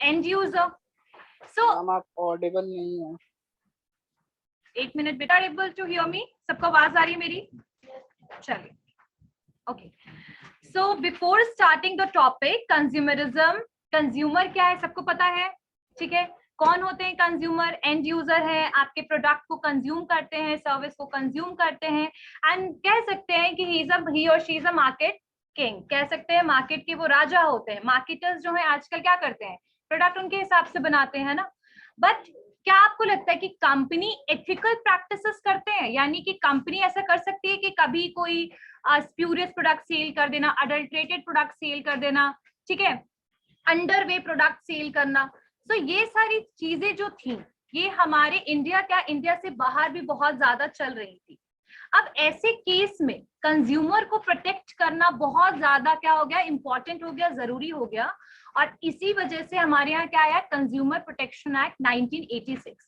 end user. So आप Audible नहीं है. एक मिनट बेटा, able to hear me? सबको आवाज आ रही है मेरी? चलिए, okay. So before starting the topic, consumerism, consumer क्या है सबको पता है, ठीक है. कौन होते हैं कंज्यूमर? एंड यूजर है, आपके प्रोडक्ट को कंज्यूम करते हैं, सर्विस को कंज्यूम करते हैं. एंड कह सकते हैं कि ही और she is a market king. कह सकते हैं मार्केट के वो राजा होते हैं. मार्केटर्स जो है आजकल क्या करते हैं, प्रोडक्ट उनके हिसाब से बनाते हैं ना. बट क्या आपको लगता है कि कंपनी एथिकल प्रैक्टिसेस करते हैं? यानी कि कंपनी ऐसा कर सकती है कि कभी कोई स्प्यूरियस प्रोडक्ट सेल कर देना, अडल्ट्रेटेड प्रोडक्ट सेल कर देना, ठीक है, अंडरवे प्रोडक्ट सेल करना. तो ये सारी चीजें जो थी, ये हमारे इंडिया से बाहर भी बहुत ज्यादा चल रही थी. अब ऐसे केस में कंज्यूमर को प्रोटेक्ट करना बहुत ज्यादा क्या हो गया, इंपॉर्टेंट हो गया, जरूरी हो गया. और इसी वजह से हमारे यहाँ क्या आया, कंज्यूमर प्रोटेक्शन एक्ट 1986.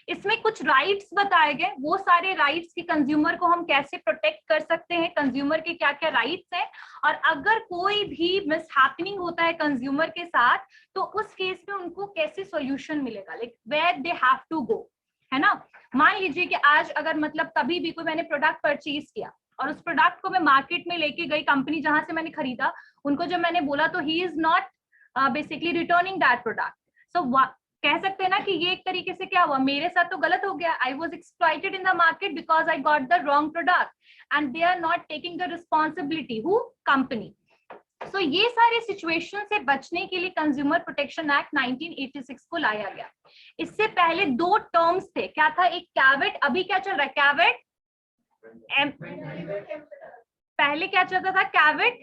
इसमें कुछ राइट्स बताए गए, वो सारे राइट्स की कंज्यूमर को हम कैसे प्रोटेक्ट कर सकते हैं, कंज्यूमर के क्या क्या राइट्स हैं, और अगर कोई भी मिसहैपनिंग होता है कंज्यूमर के साथ तो उस केस में उनको कैसे सॉल्यूशन मिलेगा, like where they have to go, है ना. मान लीजिए कि आज अगर मतलब कभी भी कोई मैंने प्रोडक्ट परचेज किया और उस प्रोडक्ट को मैं मार्केट में लेके गई, कंपनी जहां से मैंने खरीदा उनको जब मैंने बोला तो he is not basically returning that product. So कह सकते हैं ना कि ये एक तरीके से क्या हुआ, मेरे साथ तो गलत हो गया. I was exploited in the market because I got the wrong product and they are not taking the responsibility, हु, कंपनी. सो ये सारे सिचुएशन से बचने के लिए कंज्यूमर प्रोटेक्शन एक्ट 1986 को लाया गया. इससे पहले दो टर्म्स थे, क्या था, एक कैवेट, अभी क्या चल रहा है कैवेट, पहले क्या चलता था कैवेट,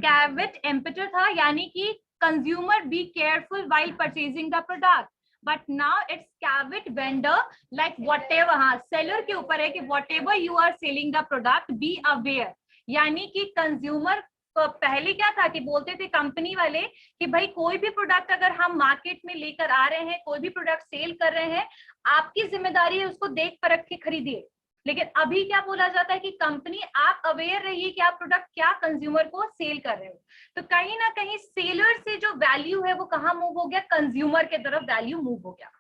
कैवेट एम्पेटर था, यानी कि consumer be careful while purchasing the product. But now it's caveat vendor, like whatever, हाँ सेलर के ऊपर है कि whatever you are selling the product be aware. यानी कि कंज्यूमर पहले क्या था कि बोलते थे कंपनी वाले कि भाई कोई भी प्रोडक्ट अगर हम मार्केट में लेकर आ रहे हैं, कोई भी प्रोडक्ट सेल कर रहे हैं, आपकी जिम्मेदारी है उसको देख परख के खरीदिए. लेकिन अभी क्या बोला जाता है कि कंपनी आप अवेयर रहिए कि आप प्रोडक्ट क्या कंज्यूमर को सेल कर रहे हो. तो कहीं ना कहीं सेलर से जो वैल्यू है वो कहाँ मूव हो गया, कंज्यूमर के तरफ वैल्यू मूव हो गया.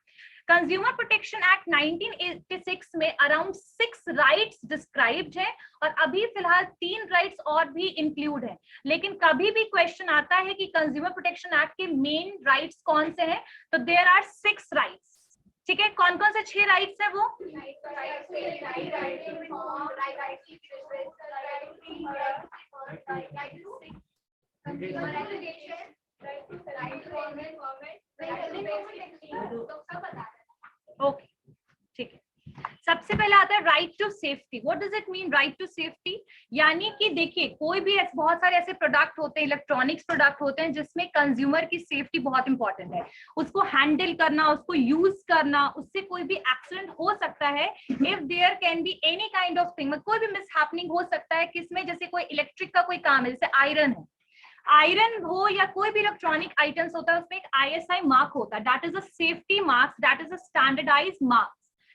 कंज्यूमर प्रोटेक्शन एक्ट 1986 में अराउंड 6 राइट्स डिस्क्राइब्ड है और अभी फिलहाल 3 राइट्स और भी इंक्लूड है. लेकिन कभी भी क्वेश्चन आता है कि कंज्यूमर प्रोटेक्शन एक्ट के मेन राइट्स कौन से हैं, तो देयर आर 6 राइट्स. ठीक है, कौन कौन से 6 राइट्स है वो, ओके ठीक है. सबसे पहले आता है right to safety. What does it mean right to safety? यानी कि देखिए कोई भी बहुत सारे ऐसे प्रोडक्ट होते हैं, इलेक्ट्रॉनिक्स प्रोडक्ट होते हैं जिसमें कंज्यूमर की सेफ्टी बहुत इंपॉर्टेंट है. उसको हैंडल करना, उसको यूज करना, उससे कोई भी एक्सीडेंट हो सकता है. If there can be any kind of thing, कोई भी मिसहैपनिंग हो सकता है किसमें, जैसे कोई इलेक्ट्रिक का कोई काम है, जैसे आयरन है, आयरन हो या कोई भी इलेक्ट्रॉनिक आइटम्स होता है, उसमें एक ISI मार्क होता है, that is a safety mark, that is a standardised mark.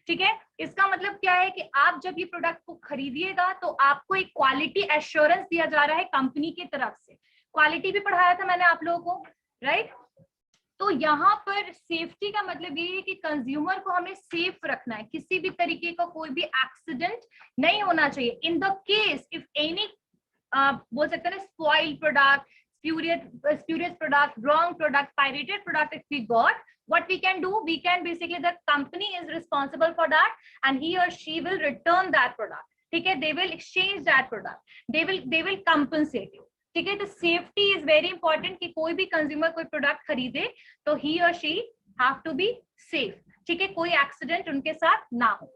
ठीक है, इसका मतलब क्या है कि आप जब ये प्रोडक्ट को खरीदिएगा तो आपको एक क्वालिटी एश्योरेंस दिया जा रहा है कंपनी की तरफ से. क्वालिटी भी पढ़ाया था मैंने आप लोगों को, राइट. तो यहाँ पर सेफ्टी का मतलब ये है कि कंज्यूमर को हमें सेफ रखना है, किसी भी तरीके का कोई भी एक्सीडेंट नहीं होना चाहिए. In the case if any बोल सकते हैं spoiled product, spurious product, wrong product, pirated product if we got, what we can do, we can basically, the company is responsible for that and he or she will return that product. ठीक है, they will exchange that product, they will compensate you. ठीक है, तो safety is very important कि कोई भी consumer कोई product खरीदे तो ही और she have to be safe. ठीक है, कोई एक्सीडेंट उनके साथ ना हो.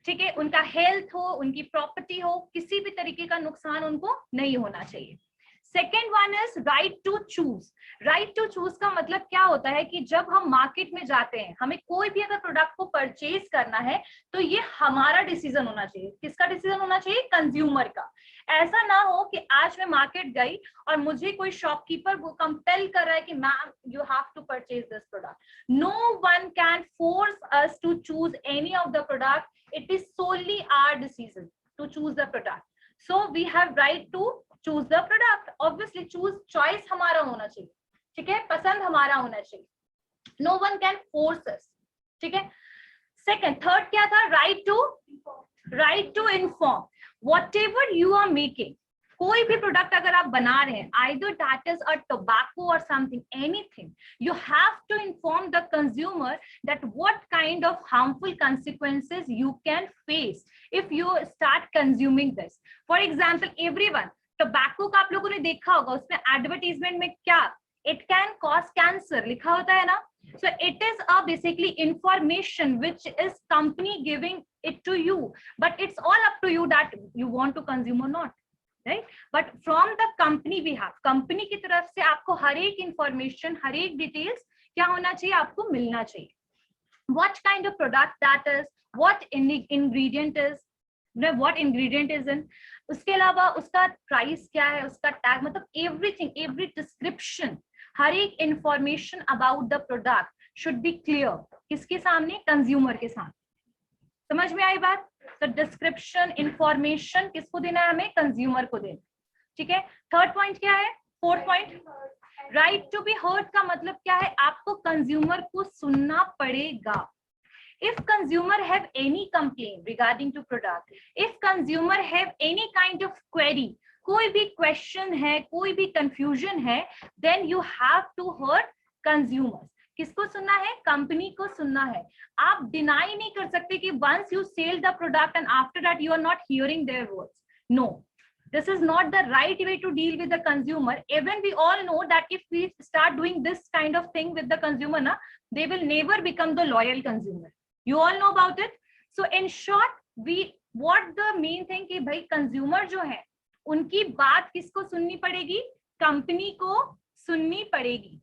ठीक है, उनका हेल्थ हो, उनकी प्रॉपर्टी हो, किसी भी तरीके का नुकसान उनको नहीं होना चाहिए. Second one is right to choose. Right to choose का मतलब क्या होता है कि जब हम मार्केट में जाते हैं, हमें कोई भी अगर प्रोडक्ट को परचेज करना है तो ये हमारा डिसीजन होना चाहिए. किसका डिसीजन होना चाहिए? कंज्यूमर का. ऐसा ना हो कि आज मैं मार्केट गई और मुझे कोई शॉपकीपर वो कंपेल कर रहा है कि ma'am you have to purchase this product. No one can force us to choose any of the product. It is solely our decision to choose the product. So we have right to choose the product, obviously choice हमारा होना चाहिए, ठीक है, पसंद हमारा होना चाहिए, no one can force us, ठीक है। सेकंड, थर्ड क्या था, right to inform whatever you are making, कोई भी प्रोडक्ट अगर आप बना रहे हैं, either that is a tobacco or something, anything, you have to inform the consumer that what kind of harmful consequences you can face if you start consuming this. For example, everyone, tobacco का आप लोगों ने देखा होगा, उसमें advertisement में क्या, it can cause cancer लिखा होता है ना, so it is a basically information which is company giving it to you, but it's all up to you that you want to consume or not, right? But from the company we have, company की तरफ से आपको हर एक information, हर एक details क्या होना चाहिए, आपको मिलना चाहिए, what kind of product that is, what ingredient is, what ingredient is in, उसके अलावा उसका प्राइस क्या है, उसका टैग, मतलब एवरीथिंग, एवरी डिस्क्रिप्शन, हर एक information about the product should be clear, किसके सामने, कंज्यूमर के सामने, समझ में आई बात। तो डिस्क्रिप्शन, इंफॉर्मेशन किसको देना है, हमें कंज्यूमर को देना, ठीक है। थर्ड पॉइंट क्या है, fourth point, right to be heard का मतलब क्या है, आपको कंज्यूमर को सुनना पड़ेगा। If consumer have any complaint regarding to product, if consumer have any kind of query, कोई भी क्वेश्चन है, कोई भी कंफ्यूजन है, then you have to hear consumers. किसको सुनना है, कंपनी को सुनना है। आप डिनाई नहीं कर सकते कि once you sell the product and after that you are not hearing their words. No, this is not the right way to deal with the consumer. Even we all know that if we start doing this kind of thing with the consumer, na, they will never become the loyal consumer. You all know about it. So in short, what the main thing कि भाई consumer जो है, उनकी बात किसको सुननी पड़ेगी, company को सुननी पड़ेगी,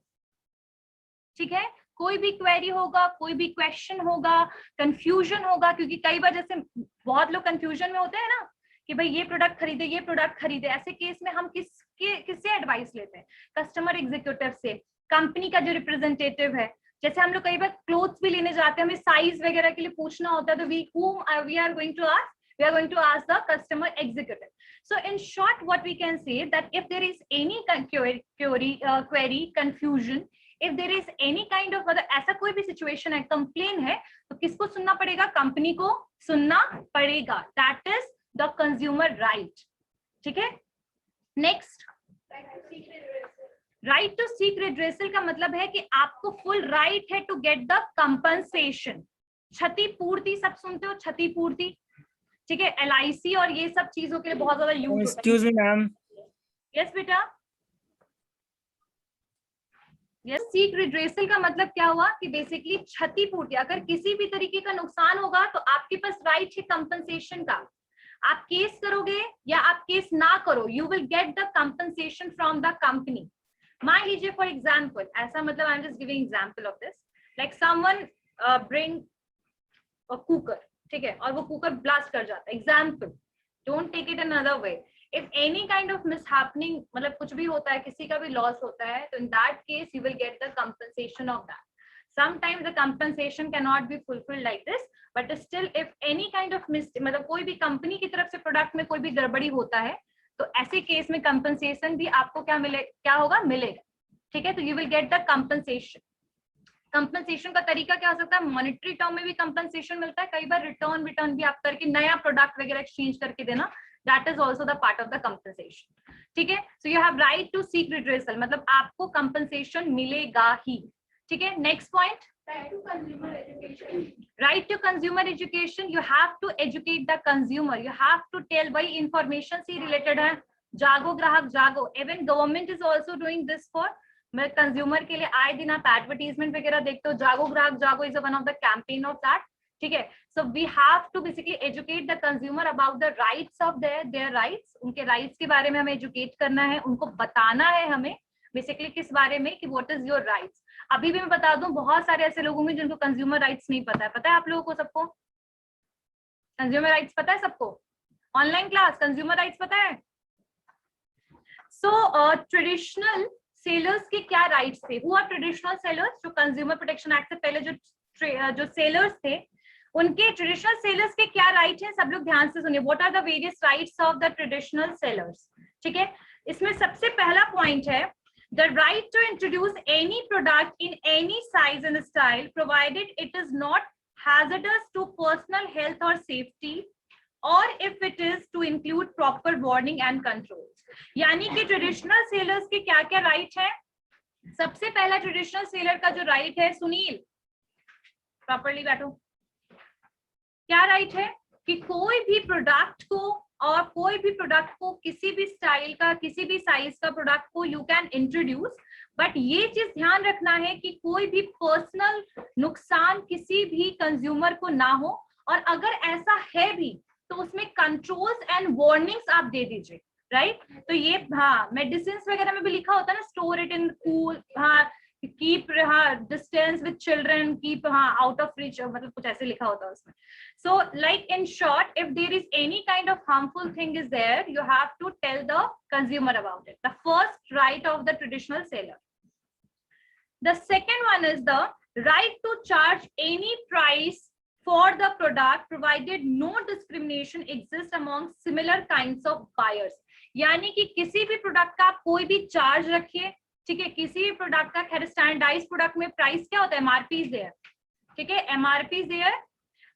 ठीक है। कोई भी क्वेरी होगा, कोई भी क्वेश्चन होगा, कंफ्यूजन होगा, क्योंकि कई बार जैसे बहुत लोग कंफ्यूजन में होते हैं ना कि भाई ये प्रोडक्ट खरीदे, ये प्रोडक्ट खरीदे, ऐसे केस में हम किससे एडवाइस लेते हैं, कस्टमर एग्जीक्यूटिव से, कंपनी का जो रिप्रेजेंटेटिव है। जैसे हम लोग कई बार क्लोथ्स भी लेने जाते हैं, हमें साइज वगैरह के लिए पूछना होता है, तो we are going to ask the customer executive. So in short, what we can say that if there is any query, confusion, if there is any kind of मतलब ऐसा कोई भी situation है, complaint है, तो किसको सुनना पड़ेगा, कंपनी को सुनना पड़ेगा। That is the consumer right, ठीक है। Next, right to seek redressal का मतलब है कि आपको फुल राइट है टू गेट द कंपनसेशन, क्षतिपूर्ति, सब सुनते हो, क्षतिपूर्ति, ठीक है। LIC और ये सब चीजों के लिए बहुत ज्यादा यूज होता है। Excuse me ma'am. यस बेटा, यस। सीक रिड्रेसल का मतलब क्या हुआ कि बेसिकली क्षतिपूर्ति, अगर किसी भी तरीके का नुकसान होगा तो आपके पास राइट है कंपनसेशन का। आप केस करोगे या आप केस ना करो, you will get the compensation from the company. मान लीजिए फॉर एग्जाम्पल, ऐसा मतलब I am just giving example of this, like someone bring a cooker, ठीक है, और वो कुकर ब्लास्ट कर जाता है, example, don't take it another way. If any kind of mishappening, मतलब कुछ भी होता है, किसी का भी लॉस होता है, तो in that case you will get the compensation of that. Sometimes the compensation cannot be fulfilled like this, but still if any kind of मतलब कोई भी कंपनी की तरफ से प्रोडक्ट में कोई भी गड़बड़ी होता है, तो ऐसे केस में कंपनसेशन भी आपको क्या होगा, मिलेगा, ठीक है। तो you will get the compensation. Compensation का तरीका क्या हो सकता है, मॉनेटरी टर्म में भी कंपनसेशन मिलता है, कई बार रिटर्न भी आप करके नया प्रोडक्ट वगैरह एक्सचेंज करके देना, that is also the part of the compensation, ठीक है। So you have right to seek redressal, मतलब आपको कंपनसेशन मिलेगा ही, ठीक है। Next point, right to consumer education, you have to educate the consumer, you have to tell, भाई information से related है, जागो ग्राहक जागो। even government is also doing this for मैं कंज्यूमर के लिए आए दिन आप एडवर्टीजमेंट वगैरह देखते हो, Jago Grahak Jago is one of the campaign of that, ठीक है। So we have to basically educate the consumer about the rights of their rights, उनके राइट्स के बारे में हमें एजुकेट करना है, उनको बताना है हमें बेसिकली किस बारे में कि व्हाट इज योर राइट्स। अभी भी मैं बता दूं, बहुत सारे ऐसे लोग होंगे जिनको कंज्यूमर राइट्स नहीं पता है। पता है आप लोगों को, सबको कंज्यूमर राइट्स पता है सबको? ऑनलाइन क्लास कंज्यूमर राइट्स पता है? सो ट्रेडिशनल सेलर्स के क्या राइट्स थे? Who are traditional sellers? जो कंज्यूमर प्रोटेक्शन एक्ट से पहले जो सेलर्स थे, उनके ट्रेडिशनल सेलर्स के क्या राइट हैं? सब लोग ध्यान से सुनिए। What are the various rights of the traditional sellers? ठीक है, इसमें सबसे पहला पॉइंट है the right to introduce any product in any size and style provided it is not hazardous to personal health or safety or if it is to include proper warning and controls. यानी कि traditional sellers के क्या क्या right है? सबसे पहला traditional seller का जो राइट है, सुनील प्रॉपर्ली बैठो, क्या राइट है कि कोई भी प्रोडक्ट को और कोई भी प्रोडक्ट को किसी भी स्टाइल का किसी भी साइज का प्रोडक्ट को यू कैन इंट्रोड्यूस, बट ये चीज ध्यान रखना है कि कोई भी पर्सनल नुकसान किसी भी कंज्यूमर को ना हो, और अगर ऐसा है भी तो उसमें कंट्रोल्स एंड वार्निंग्स आप दे दीजिए, राइट? तो ये हाँ मेडिसिन वगैरह में भी लिखा होता है ना, स्टोर इट इन कूल, हाँ keep distance with children, keep out of reach, मतलब कुछ ऐसे लिखा होता है उसमें. So like in short, if there is any kind of harmful thing is there, you have to tell the consumer about it. The first right of the traditional seller. The second one is the right to charge any price for the product provided no discrimination exists among similar kinds of buyers. यानी कि किसी भी product का आप कोई भी charge रखिए, ठीक है? किसी भी प्रोडक्ट का, खैर स्टैंडर्डाइज प्रोडक्ट में प्राइस क्या होता है? एमआरपी इज देयर, ठीक है? एमआरपी इज देयर,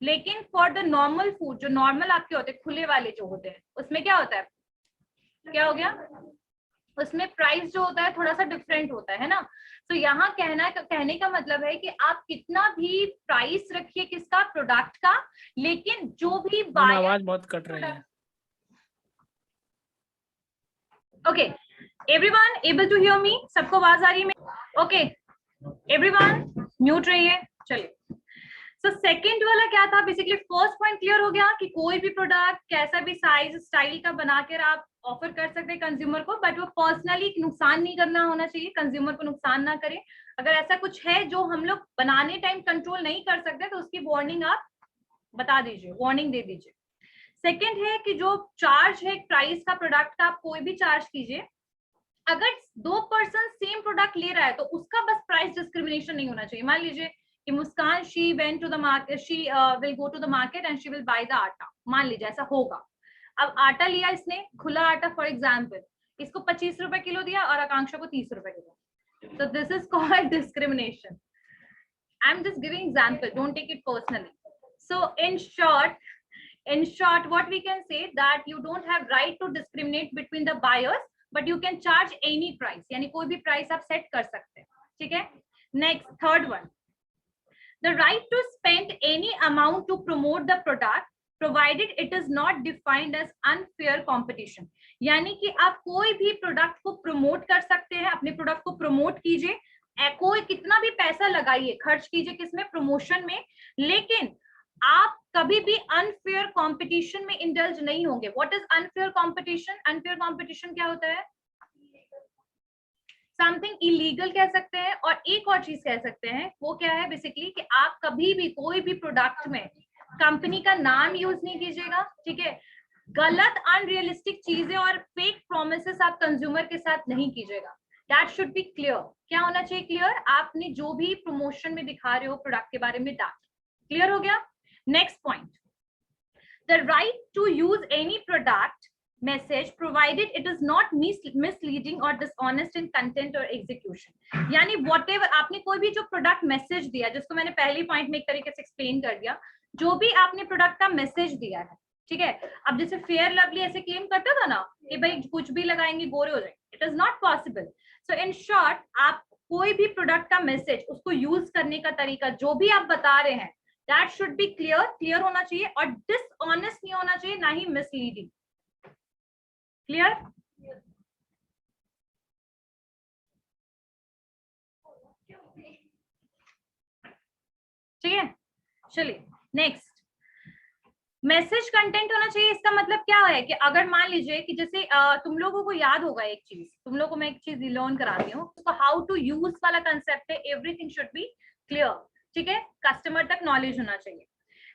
लेकिन फॉर द नॉर्मल फूड, जो नॉर्मल आपके होते हैं खुले वाले जो होते हैं, उसमें क्या होता है? क्या हो गया? उसमें प्राइस जो होता है थोड़ा सा डिफरेंट होता है ना. तो यहाँ कहने का मतलब है कि आप कितना भी प्राइस रखिए किसका, प्रोडक्ट का, लेकिन जो भी बायर, आवाज बहुत कट रही है. Okay, everyone able to hear me? सबको आवाज आ रही है? ओके, एवरीवन म्यूट रहिए. चलिए, तो सेकंड वाला क्या था? बेसिकली फर्स्ट पॉइंट क्लियर हो गया कि कोई भी प्रोडक्ट कैसा भी साइज स्टाइल का बनाकर आप ऑफर कर सकते हैं कंज्यूमर को, बट वो पर्सनली नुकसान नहीं करना होना चाहिए, कंज्यूमर को नुकसान ना करे. अगर ऐसा कुछ है जो हम लोग बनाने टाइम कंट्रोल नहीं कर सकते तो उसकी वार्निंग आप बता दीजिए, वार्निंग दे दीजिए. सेकेंड है कि जो चार्ज है प्राइस का, प्रोडक्ट का आप कोई भी चार्ज कीजिए, अगर दो पर्सन सेम प्रोडक्ट ले रहा है तो उसका बस प्राइस डिस्क्रिमिनेशन नहीं होना चाहिए. मान लीजिए कि मुस्कान she went to the market, she will go to the market and she will buy the आटा, मान लीजिए ऐसा होगा. अब आटा लिया इसने, खुला आटा फॉर एग्जाम्पल, इसको 25 रुपए किलो दिया और आकांक्षा को 30 रुपए kilo. So this is called discrimination. I'm just giving example, don't take it personally. So in short what we can say that you don't have right to discriminate between the buyers, but you can charge any price, यानी कोई भी price आप set कर सकते हैं, ठीक है? Next, third one, the right to spend any amount to promote the product provided it is not defined as unfair competition. यानी कि आप कोई भी प्रोडक्ट को प्रमोट कर सकते हैं, अपने प्रोडक्ट को प्रमोट कीजिए, कोई कितना भी पैसा लगाइए, खर्च कीजिए किसमें, प्रमोशन में, लेकिन आप कभी भी अनफेयर कंपटीशन में इंडल्ज नहीं होंगे. What is unfair competition? Unfair competition क्या होता है? समथिंग इलीगल कह सकते हैं, और एक और चीज कह सकते हैं, वो क्या है बेसिकली कि आप कभी भी कोई भी प्रोडक्ट में कंपनी का नाम यूज नहीं कीजिएगा, ठीक है? गलत अनरियलिस्टिक चीजें और फेक प्रोमिसेस आप कंज्यूमर के साथ नहीं कीजिएगा. That should be clear. क्या होना चाहिए क्लियर? आपने जो भी प्रमोशन में दिखा रहे हो प्रोडक्ट के बारे में, दैट क्लियर हो गया. Next point, the right to use any product message provided it is not misleading or dishonest in content or execution. यानी whatever आपने कोई भी जो प्रोडक्ट मैसेज दिया, जिसको मैंने पहली पॉइंट में एक तरीके से एक्सप्लेन कर दिया, जो भी आपने प्रोडक्ट का मैसेज दिया है, ठीक है? अब जैसे फेयर लवली ऐसे क्लेम करता था ना कि भाई कुछ भी लगाएंगे गोरे हो जाएंगे, it is not possible. So in short, आप कोई भी प्रोडक्ट का मैसेज, उसको यूज करने का तरीका, जो भी आप बता रहे हैं, दैट शुड बी क्लियर होना चाहिए, और डिसऑनेस्ट नहीं होना चाहिए, ना ही मिसलीडिंग. क्लियर? ठीक है, चलिए नेक्स्ट, मैसेज कंटेंट होना चाहिए. इसका मतलब क्या है कि अगर मान लीजिए कि जैसे तुम लोगों को याद होगा एक चीज, तुम लोगों को मैं एक चीज लर्न कराती हूँ, तो हाउ टू यूज वाला कंसेप्ट है, एवरीथिंग शुड बी क्लियर, ठीक है? कस्टमर तक नॉलेज होना चाहिए.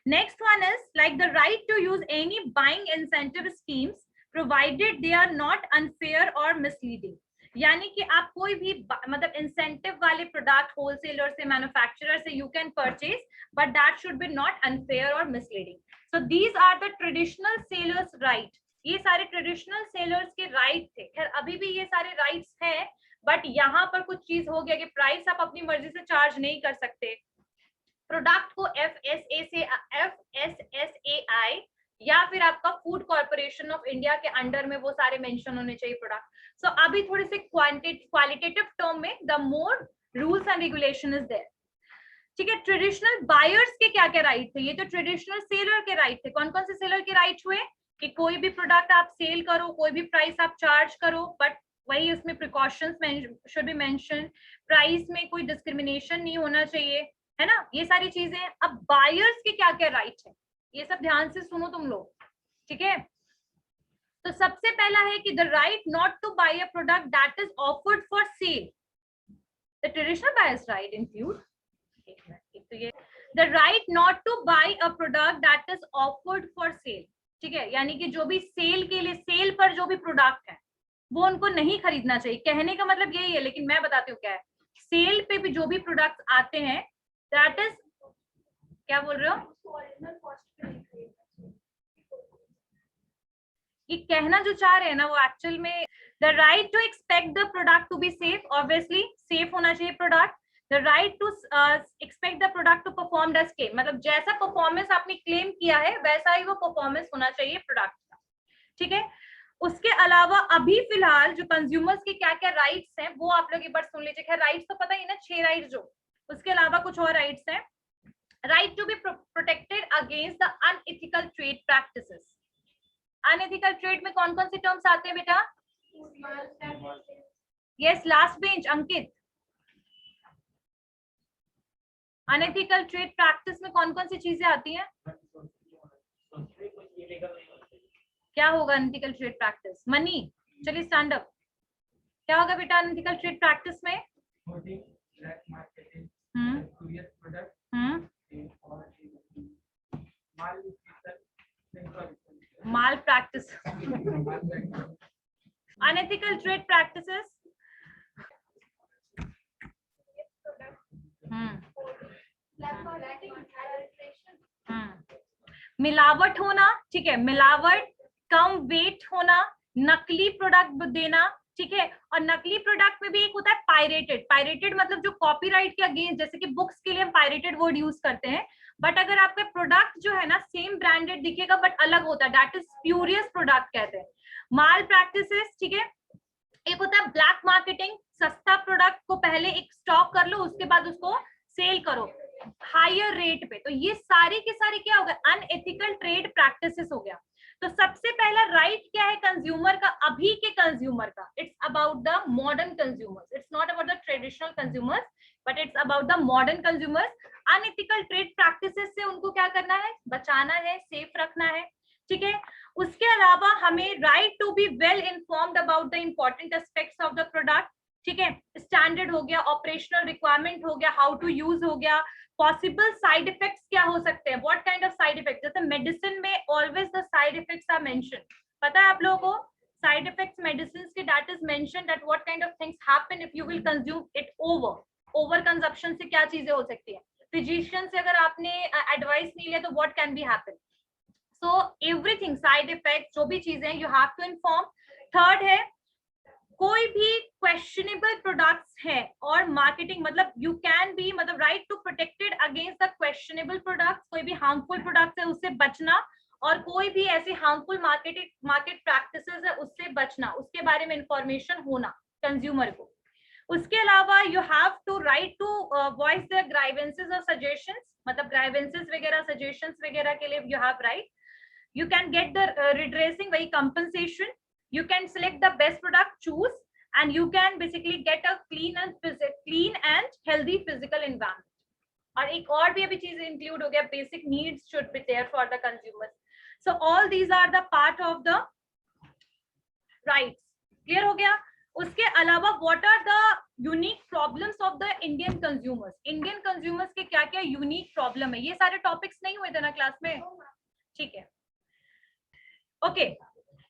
Next one is like the right to use any buying incentive schemes provided they are not unfair or misleading. यानी कि आप कोई भी मतलब इंसेंटिव वाले प्रोडक्ट होलसेलर से, मैन्युफैक्चरर से you can purchase, but that should be not unfair or misleading. So these are the traditional sellers right. ये सारे ट्रेडिशनल सेलर्स के राइट थे। खैर अभी भी ये सारे राइट्स हैं, बट यहाँ पर कुछ चीज हो गया कि प्राइस आप अपनी मर्जी से चार्ज नहीं कर सकते। प्रोडक्ट को FSSAI या फिर आपका फूड कॉर्पोरेशन ऑफ इंडिया के अंडर में वो सारे मेंशन होने चाहिए प्रोडक्ट। सो अभी थोड़े से क्वालिटेटिव टर्म में the more rules and regulation is there. ठीक है, ट्रेडिशनल बायर्स के क्या क्या राइट थे? ये तो ट्रेडिशनल सेलर के राइट थे। कौन कौन से सेलर के राइट हुए? कि कोई भी प्रोडक्ट आप सेल करो, कोई भी प्राइस आप चार्ज करो, बट वही उसमें precautions should be mention, price में कोई डिस्क्रिमिनेशन नहीं होना चाहिए, है ना, ये सारी चीजें। अब बायर्स के क्या क्या राइट है, ये सब ध्यान से सुनो तुम लोग, ठीक है। तो सबसे पहला है कि the right not to buy a product that is offered for sale. The traditional buyers right include, तो ये the right not to buy a product that is offered for sale, ठीक है, यानी कि जो भी सेल के लिए, सेल पर जो भी प्रोडक्ट है वो उनको नहीं खरीदना चाहिए। कहने का मतलब यही है, लेकिन मैं बताती हूँ क्या है। सेल पे भी जो भी प्रोडक्ट्स आते हैं दैट इज, क्या बोल रहे हो, ये कहना जो चाह रहे हैं ना वो एक्चुअल में, the right to expect the product to be safe, obviously safe होना चाहिए product. The right to expect the product to perform as claim, मतलब जैसा परफॉर्मेंस आपने क्लेम किया है वैसा ही वो परफॉर्मेंस होना चाहिए प्रोडक्ट का, ठीक है। उसके अलावा अभी फिलहाल जो कंज्यूमर्स के क्या क्या राइट्स हैं वो आप लोग एक बार सुन लीजिए। खैर राइट्स तो पता ही ना, 6 राइट्स जो, उसके अलावा कुछ और राइट्स हैं। Right to be protected against the unethical trade practices. Unethical trade में कौन कौन से टर्म्स आते हैं बेटा? Yes, last bench Ankit. Unethical trade practice में कौन कौन सी चीजें आती हैं? क्या होगा अनएथिकल ट्रेड प्रैक्टिस? मनी, चलिए स्टैंड अप। क्या होगा बेटा अनएथिकल ट्रेड प्रैक्टिस में? Malpractice, unethical trade practices, मिलावट होना, ठीक है, मिलावट, कम वेट होना, नकली प्रोडक्ट देना, ठीक है। और नकली प्रोडक्ट में भी एक होता है पायरेटेड। पायरेटेड मतलब जो कॉपीराइट के अगेंस्ट, जैसे कि बुक्स के लिए हम पायरेटेड वर्ड यूज करते हैं, बट अगर आपका प्रोडक्ट जो है ना सेम ब्रांडेड दिखेगा बट अलग होता है, दैट इज स्प्यूरियस प्रोडक्ट कहते हैं। माल प्रैक्टिसेस, ठीक है। एक होता है ब्लैक मार्केटिंग, सस्ता प्रोडक्ट को पहले एक स्टॉक कर लो, उसके बाद उसको सेल करो हायर रेट पे। तो ये सारे के सारे क्या हो गए? अनएथिकल ट्रेड प्रैक्टिसेस हो गया। तो सबसे पहला राइट क्या है कंज्यूमर का, अभी के कंज्यूमर का? It's about the modern consumers, it's not about the traditional consumers, but it's about the modern consumers. Unethical trade practices से उनको क्या करना है? बचाना है, सेफ रखना है, ठीक है। उसके अलावा हमें right to be well informed about the important aspects of the product, ठीक है। स्टैंडर्ड हो गया, ऑपरेशनल रिक्वायरमेंट हो गया, हाउ टू यूज हो गया, पॉसिबल साइड इफेक्ट्स क्या हो सकते हैं, what kind of side effect. जैसे मेडिसिन में always the side effects are mention, पता है आप लोगों को साइड इफेक्ट्स मेडिसिन के, that is mention that what kind of things happen if you will consume it over consumption से क्या चीजें हो सकती है। फिजिशियन से अगर आपने एडवाइस नहीं लिया तो what can be happen. So everything, side effect जो भी चीजें you have to inform. Third है कोई भी क्वेश्चनेबल प्रोडक्ट्स है और मार्केटिंग, मतलब यू कैन बी, मतलब right to protected against the questionable products, कोई भी हार्मफुल प्रोडक्ट्स है उससे बचना, और कोई भी ऐसे हार्मफुल मार्केट प्रैक्टिसेस है उससे बचना, उसके बारे में इंफॉर्मेशन होना कंज्यूमर को। उसके अलावा you have to right to voice the grievances और सजेशंस, मतलब ग्राइवेंसेस वगैरह, सजेशंस वगैरह के लिए you have right. You can get the redressing, वही compensation. You can select the best product, choose, and you can basically get a clean and healthy physical environment. और एक और भी अभी चीज इंक्लूड हो गया, basic needs should be there for the consumers. So all these are the part of the rights. Clear हो गया? उसके अलावा what are the unique problems of the Indian consumers? Indian consumers के क्या क्या unique problem है? ये सारे topics नहीं हुए थे ना क्लास में, ठीक है। Okay,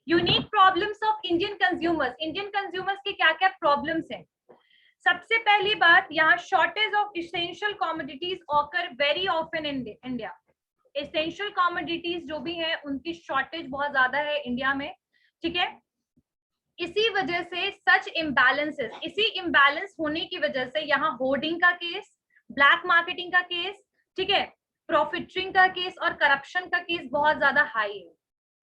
unique problems of Indian consumers. Indian consumers के क्या क्या प्रॉब्लम्स हैं? सबसे पहली बात, यहाँ shortage of essential commodities occur very often in India. Essential commodities जो भी है उनकी शॉर्टेज बहुत ज्यादा है इंडिया में, ठीक है। इसी वजह से सच इम्बैलेंसेस, इसी इम्बैलेंस होने की वजह से यहाँ होर्डिंग का केस, ब्लैक मार्केटिंग का केस, ठीक है, प्रॉफिटरिंग का केस और करप्शन का केस बहुत ज्यादा हाई है,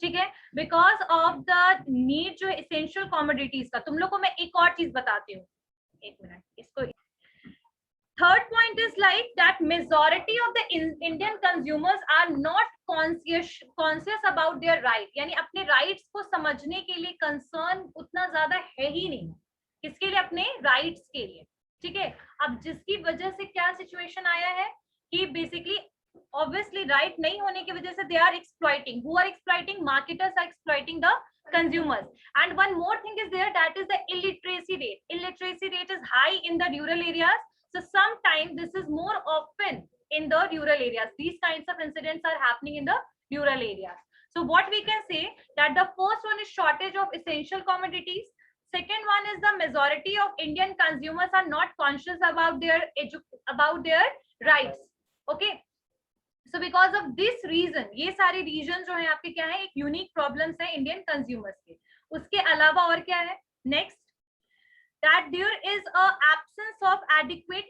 ठीक है, बिकॉज ऑफ द नीड जो है एसेंशियल कमोडिटीज का। तुम लोग को मैं एक और चीज बताती हूँ, एक मिनट इसको। Third point is like that majority of the Indian consumers are not conscious about their right, यानी अपने rights को समझने के लिए concern उतना ज्यादा है ही नहीं, किसके लिए, अपने rights के लिए, ठीक है। अब जिसकी वजह से क्या situation आया है कि basically obviously right नहीं होने की वजह से they are exploiting, who are exploiting, marketers are exploiting the consumers. And one more thing is there, that is the illiteracy rate. Illiteracy rate is high in the rural areas. So sometimes this is more often in the rural areas. These kinds of incidents are happening in the rural areas. So what we can say that the first one is shortage of essential commodities. Second one is the majority of Indian consumers are not conscious about their rights. Okay. So because of this reason, ये सारे reason जो है आपके क्या है, एक unique problems है Indian consumers के। उसके अलावा और क्या है, next, that there is a absence of adequate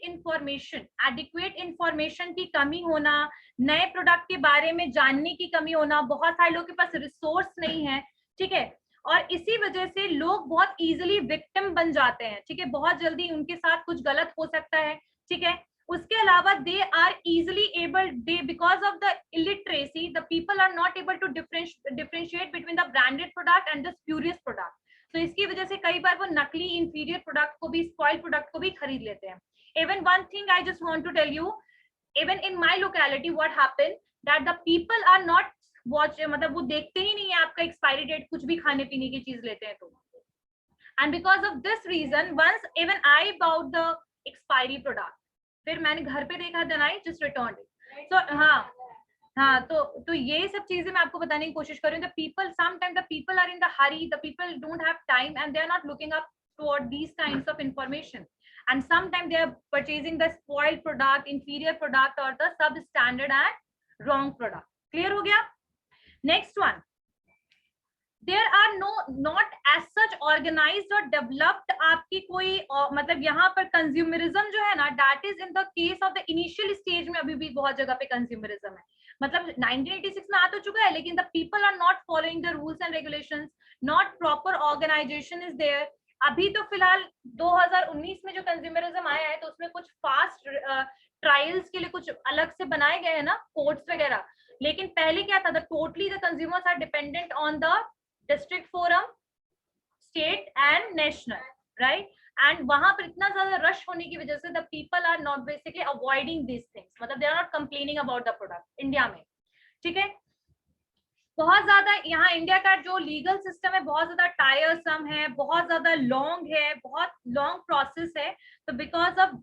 information की कमी होना, नए प्रोडक्ट के बारे में जानने की कमी होना, बहुत सारे लोगों के पास रिसोर्स नहीं है, ठीक है, और इसी वजह से लोग बहुत इजीली विक्टिम बन जाते हैं, ठीक है, बहुत जल्दी उनके साथ कुछ गलत हो सकता है, ठीक है। उसके अलावा they are easily able, they because of the illiteracy the people are not able to differentiate between the branded product and the spurious product. तो इसकी वजह से कई बार वो नकली इंफीरियर प्रोडक्ट को भी, स्पॉइल प्रोडक्ट को भी खरीद लेते हैं। Even one thing I just want to tell you, even in my locality what happened that the people are not watch, मतलब वो देखते ही नहीं है आपका एक्सपायरी डेट, कुछ भी खाने पीने की चीज लेते हैं तो। And because of this reason once even I bought the expiry product, फिर मैंने घर पे देखा, then I just return it. So हाँ, तो ये सब चीजें मैं आपको बताने की कोशिश कर रही हूँ। People sometime the people are in the hurry, the people don't have time and they are not looking up toward these kinds of information, and sometime they are purchasing the spoiled product, inferior product और the substandard and wrong product. Clear हो गया? Next one, there are not as such organized or developed आपकी कोई मतलब यहाँ पर consumerism जो है ना, that is in the case of the initial stage में अभी भी बहुत जगह पे कंज्यूमरिज्म है। मतलब 1986 में आ तो चुका है, लेकिन the people are not following the rules and regulations, not proper organization is there। अभी तो फिलहाल 2019 में जो कंज्यूमरिज्म आया है तो उसमें कुछ फास्ट ट्रायल्स के लिए कुछ अलग से बनाए गए हैं ना, कोर्ट्स वगैरह, लेकिन पहले क्या था, the totally the consumers are dependent on the district forum, state and national, right, and वहां पर इतना ज्यादा रश होने की वजह से the people are not basically avoiding this things, मतलब they are not complaining about the product India में, ठीक है। बहुत ज्यादा यहाँ इंडिया का जो लीगल सिस्टम है बहुत ज्यादा टायरसम है, बहुत ज्यादा लॉन्ग है, बहुत लॉन्ग प्रोसेस है। तो because of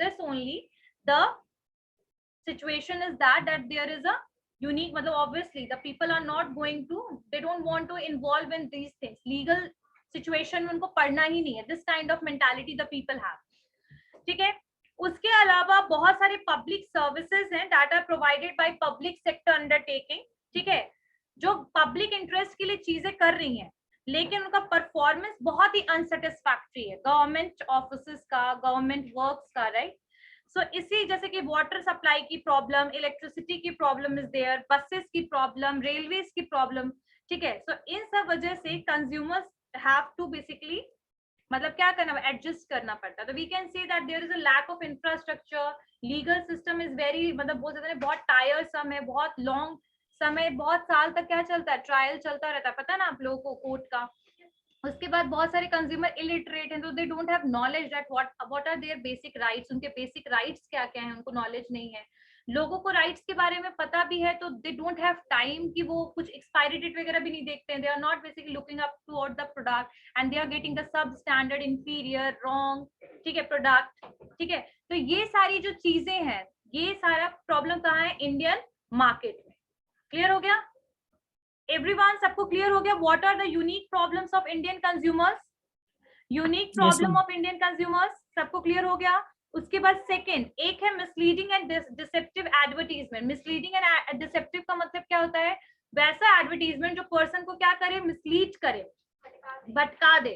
this only the situation is that there is a unique, मतलब obviously the people are not going to, they don't want to involve in these things, legal situation में उनको पढ़ना ही नहीं है, this kind of mentality the people have, ठीक है। उसके अलावा बहुत सारे पब्लिक सर्विसेज हैं that are provided by public sector undertaking, ठीक है, जो पब्लिक इंटरेस्ट के लिए चीजें कर रही हैं, लेकिन उनका परफॉर्मेंस बहुत ही अनसेटिस्फैक्टरी है, गवर्नमेंट ऑफिसेस का, गवर्नमेंट वर्क्स का, राइट। सो इसी जैसे कि वाटर सप्लाई की प्रॉब्लम, इलेक्ट्रिसिटी की प्रॉब्लम इज देयर, बसेस की प्रॉब्लम, रेलवेज की प्रॉब्लम, ठीक है। सो इन सब वजह से कंज्यूमर्स हैव टू बेसिकली मतलब क्या करना, एडजस्ट करना पड़ता है। तो we can see that there is a lack of infrastructure, legal system is very, मतलब बहुत टायरसम है, बहुत लॉन्ग समय, बहुत साल तक क्या चलता है, ट्रायल चलता रहता है, पता है ना आप लोगों को कोर्ट का। उसके बाद बहुत सारे कंज्यूमर इलिटरेट हैं, तो they don't have knowledge that what are their basic rights, उनके बेसिक राइट्स क्या क्या हैं, उनको नॉलेज नहीं है। लोगों को राइट्स के बारे में पता भी है तो दे डोंट हैव टाइम कि वो कुछ एक्सपायरी डेट वगैरह भी नहीं देखते हैं, they are not basically looking up toward the product and they are getting the substandard, inferior, wrong, ठीक है, प्रोडक्ट, ठीक है। तो ये सारी जो चीजें हैं, ये सारा प्रॉब्लम कहाँ है, इंडियन मार्केट में। क्लियर हो गया एवरीवन, सबको क्लियर हो गया? What are the unique problems of Indian consumers, unique problem of Indian consumers, सबको क्लियर हो गया? उसके बाद सेकंड एक है misleading and deceptive advertisement. Misleading and deceptive का मतलब क्या होता है? वैसा एडवर्टीजमेंट जो पर्सन को क्या करे, मिसलीड करे, भटका दे।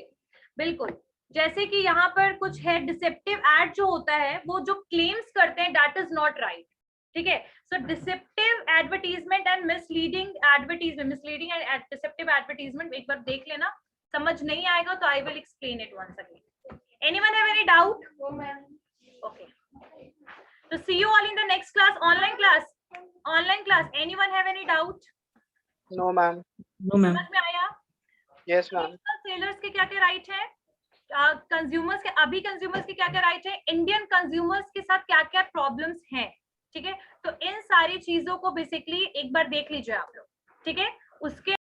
बिल्कुल, जैसे कि यहाँ पर कुछ है डिसेप्टिव एड जो होता है, वो जो क्लेम्स करते हैं दैट इज नॉट राइट, ठीक है। So deceptive advertisement and misleading advertisement, misleading and deceptive advertisement एक बार देख लेना, समझ नहीं आएगा तो I will explain it once again. Anyone have any doubt? Okay. So see you all in the next class, online class. Online class. Anyone have any doubt? No, ma'am. No, ma'am. समझ में आया? Yes, ma'am. Sellers के क्या क्या right है? Consumers के, अभी consumers के क्या क्या राइट है? इंडियन कंज्यूमर्स के साथ क्या क्या प्रॉब्लम्स हैं, ठीक है। तो इन सारी चीजों को बेसिकली एक बार देख लीजिए आप लोग, ठीक है। उसके